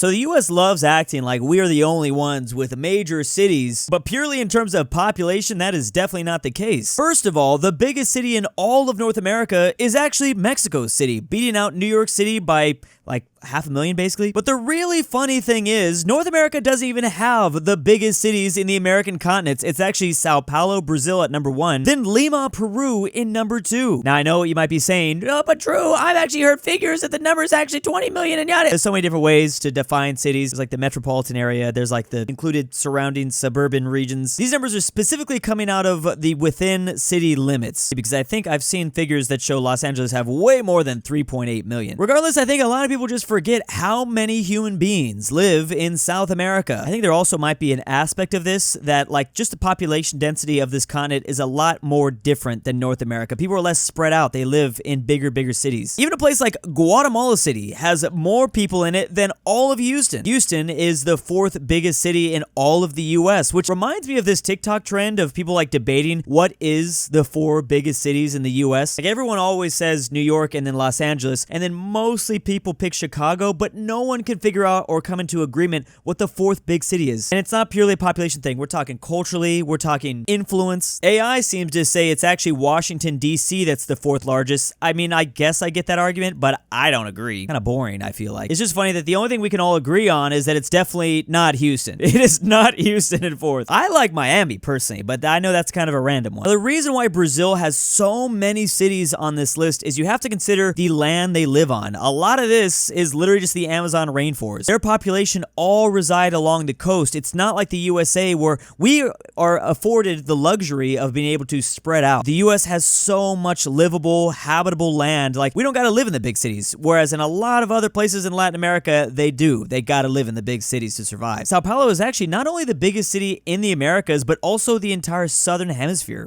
So the US loves acting like we are the only ones with major cities, but purely in terms of population, that is definitely not the case. First of all, the biggest city in all of North America is actually Mexico City, beating out New York City by like 500,000 basically. But the really funny thing is, North America doesn't even have the biggest cities in the American continents. It's actually Sao Paulo, Brazil at number 1, then Lima, Peru in number 2. Now I know what you might be saying, oh, but Drew, I've actually heard figures that the number is actually 20 million and yada. There's so many different ways to define cities. There's like the metropolitan area, there's like the included surrounding suburban regions. These numbers are specifically coming out of the within city limits, because I think I've seen figures that show Los Angeles have way more than 3.8 million. Regardless, I think a lot of people just forget how many human beings live in South America. I think there also might be an aspect of this that, like, just the population density of this continent is a lot more different than North America. People are less spread out. They live in bigger cities. Even a place like Guatemala City has more people in it than all of Houston. Houston is the 4th biggest city in all of the US, which reminds me of this TikTok trend of people like debating what is the 4 biggest cities in the US. Like, everyone always says New York and then Los Angeles, and then mostly people pick Chicago, but no one can figure out or come into agreement what the 4th big city is. And it's not purely a population thing. We're talking culturally, we're talking influence. AI seems to say it's actually Washington, D.C. that's the 4th largest. I mean, I guess I get that argument, but I don't agree. Kind of boring, I feel like. It's just funny that the only thing we can all agree on is that it's definitely not Houston. It is not Houston in 4th. I like Miami personally, but I know that's kind of a random one. Now, the reason why Brazil has so many cities on this list is you have to consider the land they live on. A lot of this is literally just the Amazon rainforest. Their population all reside along the coast. It's not like the USA where we are afforded the luxury of being able to spread out. The US has so much livable, habitable land. Like, we don't gotta live in the big cities, whereas in a lot of other places in Latin America, they do. They gotta live in the big cities to survive. Sao Paulo is actually not only the biggest city in the Americas, but also the entire southern hemisphere.